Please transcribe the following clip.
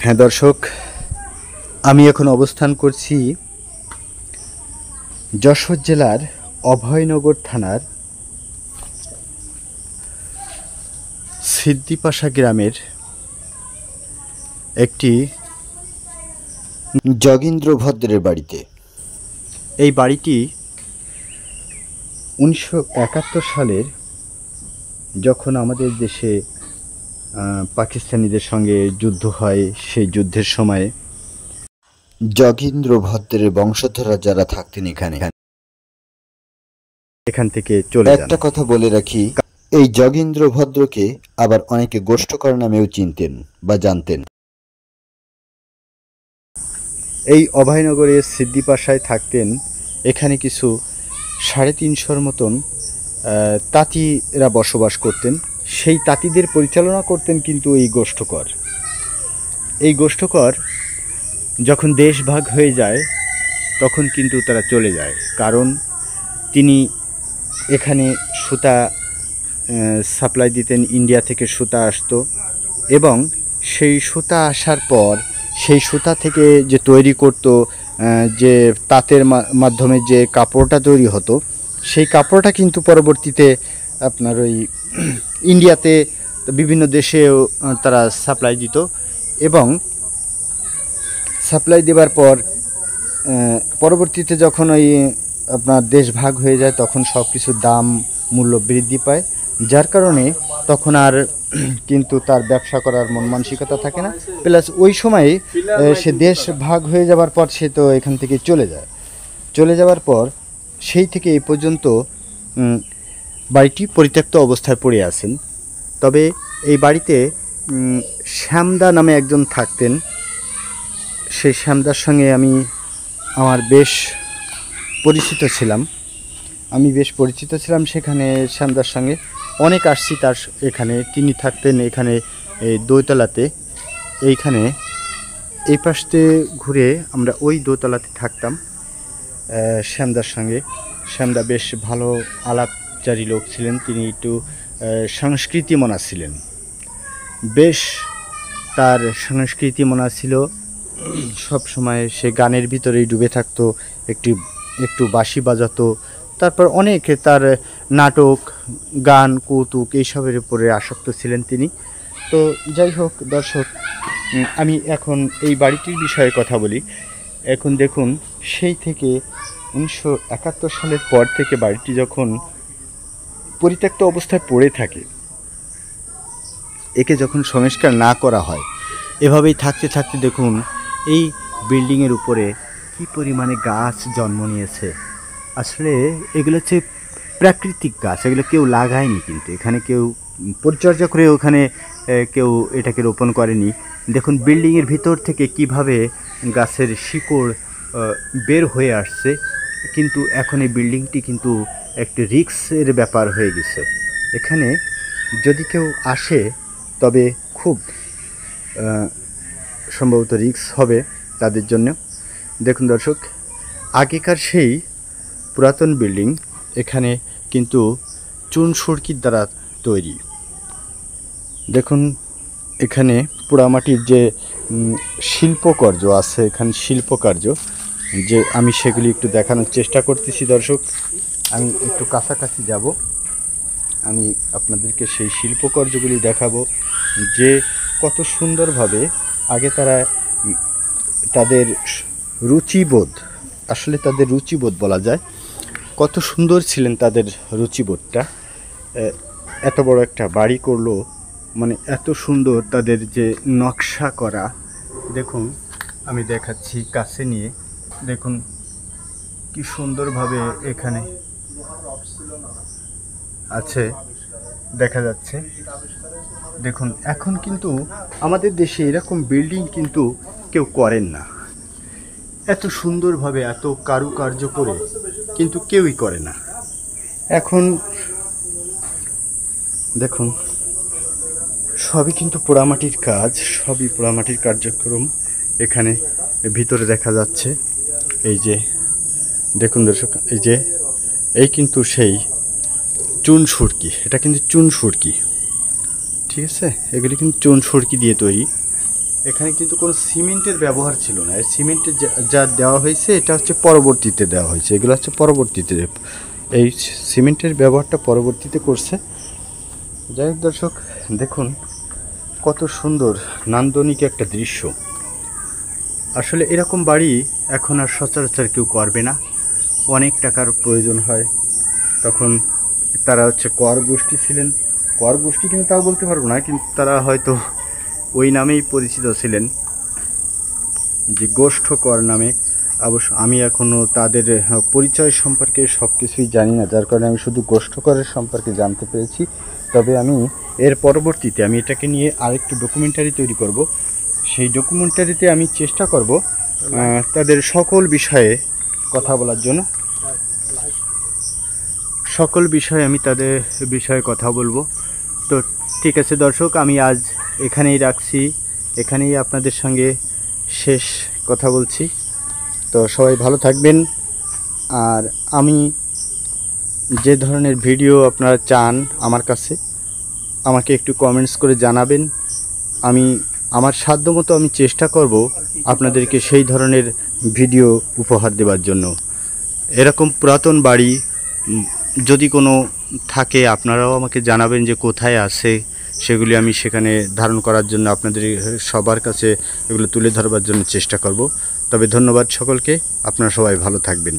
হ্যাঁ দর্শক, আমি এখন অবস্থান করছি যশোর জেলার অভয়নগর থানার সিদ্দিপাশা গ্রামের একটি যোগীন্দ্র ভদ্রের বাড়িতে। এই বাড়িটি 1971 সালের যখন আমাদের দেশে পাকিস্তানিদের সঙ্গে যুদ্ধ হয়, সেই যুদ্ধের সময় যোগীন্দ্র ভদ্রের বংশধররা যারা থাকতেন এখান থেকে চলে যান। একটা কথা বলে রাখি, এই যোগীন্দ্র ভদ্রকে আবার অনেকে গোষ্ঠকর নামেও চিনতেন বা জানতেন। এই অভয়নগরের সিদ্দিপাশায় থাকতেন এখানে কিছু 350 মতন তাঁতিরা বসবাস করতেন। সেই তাঁতিদের পরিচালনা করতেন কিন্তু এই গোষ্ঠকর। এই গোষ্ঠকর যখন দেশ ভাগ হয়ে যায় তখন কিন্তু তারা চলে যায়, কারণ তিনি এখানে সুতা সাপ্লাই দিতেন। ইন্ডিয়া থেকে সুতা আসতো এবং সেই সুতা আসার পর সেই সুতা থেকে যে তৈরি করতো, যে তাঁতের মাধ্যমে যে কাপড়টা তৈরি হতো, সেই কাপড়টা কিন্তু পরবর্তীতে আপনার ওই ইন্ডিয়াতে বিভিন্ন দেশেও তারা সাপ্লাই দিত এবং সাপ্লাই দেওয়ার পর পরবর্তীতে যখন ওই আপনার দেশ ভাগ হয়ে যায় তখন সব কিছুর দাম মূল্য বৃদ্ধি পায়, যার কারণে তখন আর কিন্তু তার ব্যবসা করার মন মানসিকতা থাকে না। প্লাস ওই সময়ে সে দেশ ভাগ হয়ে যাওয়ার পর সে তো এখান থেকে চলে যাওয়ার পর সেই থেকে এই পর্যন্ত বাড়িটি পরিত্যক্ত অবস্থায় পড়ে আছেন। তবে এই বাড়িতে শ্যামদা নামে একজন থাকতেন। সেই শ্যামদার সঙ্গে আমার বেশ পরিচিত ছিলাম। সেখানে শ্যামদার সঙ্গে অনেক আসছি তার এখানে। তিনি থাকতেন এখানে এই দোতলাতে। এইখানে এই পাশে ঘুরে আমরা ওই দোতলাতে থাকতাম শ্যামদার সঙ্গে। শ্যামদা বেশ ভালো আলাপচারী লোক ছিলেন। তিনি একটু সংস্কৃতি মনা ছিলেন, বেশ তার সংস্কৃতি মনা ছিল। সব সময় সে গানের ভিতরেই ডুবে থাকতো, একটু বাঁশি বাজাতো। তারপর অনেক তার নাটক, গান, কৌতুক এইসবের উপরে আসক্ত ছিলেন তিনি। তো যাই হোক দর্শক, আমি এখন এই বাড়িটির বিষয়ে কথা বলি। এখন দেখুন, সেই থেকে 1971 সালের পর থেকে বাড়িটি যখন পরিত্যক্ত অবস্থায় পড়ে থাকে, একে যখন সংস্কার না করা হয়, এভাবেই থাকতে থাকতে দেখুন এই বিল্ডিংয়ের উপরে কি পরিমাণে গাছ জন্ম নিয়েছে। আসলে এগুলো হচ্ছে প্রাকৃতিক গাছ, এগুলো কেউ লাগায়নি, কিন্তু এখানে কেউ পরিচর্যা করে ওখানে কেউ এটাকে রোপণ করেনি। দেখুন বিল্ডিংয়ের ভিতর থেকে কিভাবে গাছের শিকড় বের হয়ে আসছে। কিন্তু এখন এই বিল্ডিংটি কিন্তু একটি রিস্কের ব্যাপার হয়ে গেছে। এখানে যদি কেউ আসে তবে খুব সম্ভবত রিস্ক হবে তাদের জন্য। দেখুন দর্শক, আগেকার সেই পুরাতন বিল্ডিং, এখানে কিন্তু চুন সুরকির দ্বারা তৈরি। দেখুন এখানে পোড়ামাটির যে শিল্পকার্য আছে, এখানে শিল্পকার্য যে আমি সেগুলি একটু দেখানোর চেষ্টা করতেছি দর্শক। আমি একটু কাছাকাছি যাব, আমি আপনাদেরকে সেই শিল্পকার্যগুলি দেখাবো যে কত সুন্দরভাবে আগে তারা তাদের রুচিবোধ, আসলে তাদের রুচিবোধ বলা যায়, কত সুন্দর ছিলেন তাদের রুচিবোধটা। এত বড় একটা বাড়ি করলো, মানে এত সুন্দর তাদের যে নকশা করা। দেখুন আমি দেখাচ্ছি কাছে নিয়ে, দেখুন কি সুন্দরভাবে এখানে আছে, দেখা যাচ্ছে। দেখুন এখন কিন্তু আমাদের দেশে এরকম বিল্ডিং কিন্তু কেউ করেন না, এত সুন্দরভাবে এত কারুকার্য করে কিন্তু কেউই করে না। এখন দেখুন সবই কিন্তু পোড়ামাটির কাজ, সবই পোড়ামাটির কার্যক্রম এখানে ভিতরে দেখা যাচ্ছে। এই যে দেখুন দর্শক, এই কিন্তু সেই চুন সুরকি, এটা কিন্তু চুন সুরকি, ঠিক আছে? এগুলি কিন্তু চুন সুরকি দিয়ে তৈরি। এখানে কিন্তু কোনো সিমেন্টের ব্যবহার ছিল না। সিমেন্টের যা দেওয়া হয়েছে এটা হচ্ছে পরবর্তীতে দেওয়া হয়েছে, এগুলো হচ্ছে পরবর্তীতে, এই সিমেন্টের ব্যবহারটা পরবর্তীতে করছে। যাই হোক দর্শক, দেখুন কত সুন্দর নান্দনিক একটা দৃশ্য। আসলে এরকম বাড়ি এখন আর সচরাচর কেউ করবে না, অনেক টাকার প্রয়োজন হয়। তখন তারা হচ্ছে কর গোষ্ঠী ছিলেন, কর গোষ্ঠী কিন্তু তাও বলতে পারবো না, কিন্তু তারা হয়তো ওই নামেই পরিচিত ছিলেন, যে গোষ্ঠ কর নামে। অবশ্য আমি এখনও তাদের পরিচয় সম্পর্কে সব কিছুই জানি না, যার কারণে আমি শুধু গোষ্ঠ করের সম্পর্কে জানতে পেরেছি। তবে আমি এর পরবর্তীতে আমি এটাকে নিয়ে আরেকটু ডকুমেন্টারি তৈরি করব। সেই ডকুমেন্টারিতে আমি চেষ্টা করব তাদের সকল বিষয়ে কথা বলার জন্য, সকল বিষয়ে আমি তাদের বিষয়ে কথা বলবো। তো ঠিক আছে দর্শক, আমি আজ এখানেই রাখছি, এখানেই আপনাদের সঙ্গে শেষ কথা বলছি। তো সবাই ভালো থাকবেন। আর আমি যে ধরনের ভিডিও আপনারা চান আমার কাছে, আমাকে একটু কমেন্টস করে জানাবেন। আমি আমার সাধ্যমতো আমি চেষ্টা করব আপনাদেরকে সেই ধরনের ভিডিও উপহার দেওয়ার জন্য। এরকম পুরাতন বাড়ি যদি কোনো থাকে আপনারাও আমাকে জানাবেন যে কোথায় আছে, সেগুলি আমি সেখানে ধারণ করার জন্য আপনাদের সবার কাছে এগুলো তুলে ধরবার জন্য চেষ্টা করব। তবে ধন্যবাদ সকলকে, আপনারা সবাই ভালো থাকবেন।